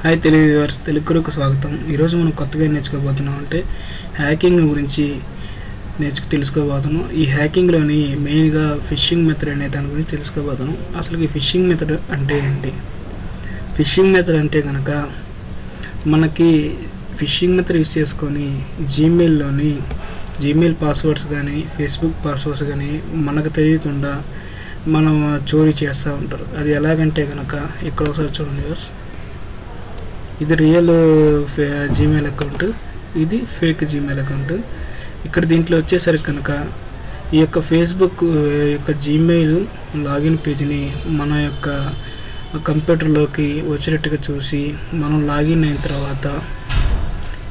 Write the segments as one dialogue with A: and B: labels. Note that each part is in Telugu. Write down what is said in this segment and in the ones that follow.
A: హాయ్ తెలుగు వ్యూవర్స్, తెలుగుకు స్వాగతం. ఈరోజు మనం కొత్తగా నేర్చుకోబోతున్నాం అంటే హ్యాకింగ్ గురించి తెలుసుకోబోతున్నాం. ఈ హ్యాకింగ్లోని మెయిన్గా ఫిషింగ్ మెథడ్ అనే దాని గురించి తెలుసుకోబోతున్నాం. అసలు ఈ ఫిషింగ్ మెథడ్ అంటే ఏంటి? ఫిషింగ్ మెథడ్ అంటే కనుక మనకి ఫిషింగ్ మెథడ్ యూస్ చేసుకొని జీమెయిల్ పాస్వర్డ్స్ కానీ ఫేస్బుక్ పాస్వర్డ్స్ కానీ మనకు తెలియకుండా మనం చోరీ చేస్తూ ఉంటారు. అది ఎలాగంటే కనుక ఇక్కడ ఒకసారి చూడండి వ్యూవర్స్, ఇది రియల్ జీమెయిల్ అకౌంట్, ఇది ఫేక్ జీమెయిల్ అకౌంట్. ఇక్కడ దీంట్లో వచ్చేసరికి కనుక ఈ యొక్క ఫేస్బుక్ యొక్క జీమెయిల్ లాగిన్ పేజీని మన యొక్క కంప్యూటర్లోకి వచ్చేటట్టుగా చూసి మనం లాగిన్ అయిన తర్వాత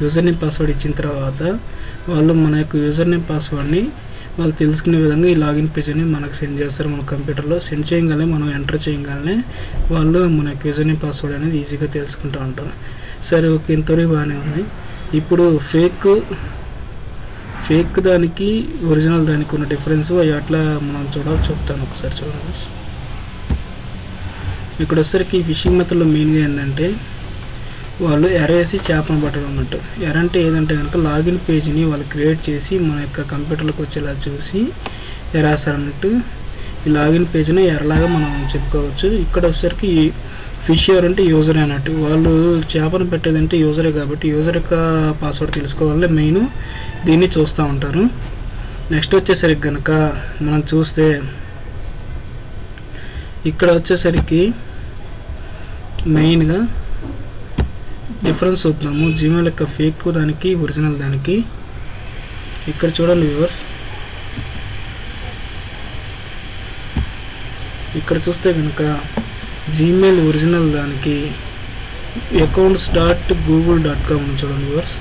A: యూజర్ నేమ్ పాస్వర్డ్ ఇచ్చిన తర్వాత వాళ్ళు మన యొక్క యూజర్ నేమ్ పాస్వర్డ్ని వాళ్ళు తెలుసుకునే విధంగా ఈ లాగిన్ పేజీని మనకు సెండ్ చేస్తారు. మన కంప్యూటర్లో సెండ్ చేయగానే మనం ఎంటర్ చేయగానే వాళ్ళు మన యొక్క యూజర్ నేమ్ పాస్వర్డ్ అనేది ఈజీగా తెలుసుకుంటూ ఉంటారు. సరే, ఓకే, ఇంతవరకు బాగానే ఉన్నాయి. ఇప్పుడు ఫేక్ దానికి ఒరిజినల్ దానికి ఉన్న డిఫరెన్స్ అట్లా మనం చెప్తాను. ఒకసారి చూడండి. ఇక్కడ వచ్చేసరికి ఫిషింగ్ మెథడ్లో మెయిన్గా ఏంటంటే వాళ్ళు ఎరేసి చేపను పట్టడం అన్నట్టు. ఎర అంటే ఏదంటే కనుక లాగిన్ పేజీని వాళ్ళు క్రియేట్ చేసి మన యొక్క కంప్యూటర్లోకి వచ్చేలా చూసి ఎరేస్తారన్నట్టు. ఈ లాగిన్ పేజీని ఎరలాగా మనం చెప్పుకోవచ్చు. ఇక్కడ వచ్చేసరికి ఫిషర్ అంటే యూజర్ అన్నట్టు. వాళ్ళు చేపను పెట్టేదంటే యూజరే కాబట్టి యూజర్ యొక్క పాస్వర్డ్ తెలుసుకోవాలని మెయిన్ దీన్ని చూస్తూ ఉంటారు. నెక్స్ట్ వచ్చేసరికి కనుక మనం చూస్తే ఇక్కడ వచ్చేసరికి మెయిన్గా డిఫరెన్స్ చూద్దాము జీమెయిల్ యొక్క ఫేక్ దానికి ఒరిజినల్ దానికి. ఇక్కడ చూడండి వ్యూవర్స్, ఇక్కడ చూస్తే కనుక జీమెయిల్ ఒరిజినల్ దానికి accounts.google.com చూడండి వ్యూవర్స్,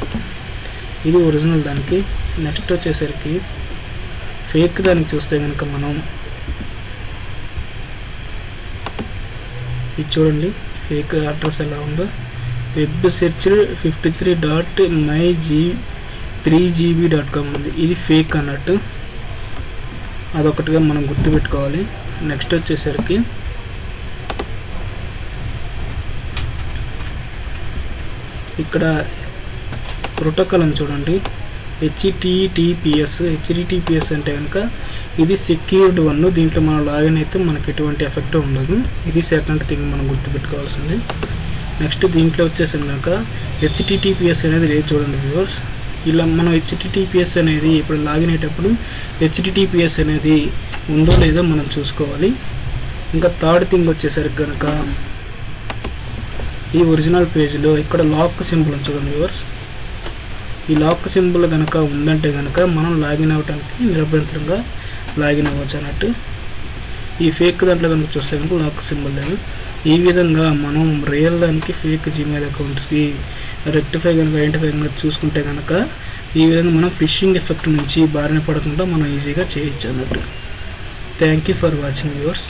A: ఇది ఒరిజినల్ దానికి. నెక్స్ట్ వచ్చేసరికి ఫేక్ దానికి చూస్తే కనుక మనం ఇది చూడండి, ఫేక్ అడ్రస్ ఎలా ఉందో. వెబ్ సెర్చ్ 53.my3gb.com ఉంది, ఇది ఫేక్ అన్నట్టు. అదొకటిగా మనం గుర్తుపెట్టుకోవాలి. నెక్స్ట్ వచ్చేసరికి ఇక్కడ ప్రోటోకాల్ అని చూడండి, హెచ్టిటిపిఎస్ అంటే కనుక ఇది సెక్యూర్డ్ వన్. దీంట్లో మనం లాగిన్ అయితే మనకి ఎటువంటి ఎఫెక్ట్ ఉండదు. ఇది సెకండ్ థింగ్ మనం గుర్తుపెట్టుకోవాల్సింది. నెక్స్ట్ దీంట్లో వచ్చేసి కనుక హెచ్టిటిపిఎస్ అనేది లేదు చూడండి వ్యూవర్స్. ఇలా మనం హెచ్టిటిపిఎస్ అనేది ఇప్పుడు లాగిన్ అయ్యేటప్పుడు హెచ్టిటిపిఎస్ అనేది ఉందో లేదో మనం చూసుకోవాలి. ఇంకా థర్డ్ థింగ్ వచ్చేసరికి కనుక ఈ ఒరిజినల్ పేజ్లో ఇక్కడ లాక్ సింబల్ చూడండి వ్యూవర్స్. ఈ లాక్ సింబల్ కనుక ఉందంటే కనుక మనం లాగిన్ అవ్వడానికి నిరభ్యంతరంగా లాగిన్ అవ్వచ్చు అన్నట్టు. ఈ ఫేక్ దాంట్లో కనుక చూస్తే కనుక లాక్ సింబల్ లేదు. ఈ విధంగా మనం రియల్ దానికి ఫేక్ జీమెయిల్ అకౌంట్స్కి ఐడెంటిఫై కనుక చూసుకుంటే కనుక ఈ విధంగా మనం ఫిషింగ్ ఎఫెక్ట్ నుంచి బారిన పడకుండా మనం ఈజీగా చేయొచ్చు అన్నట్టు. Thank you for watching viewers.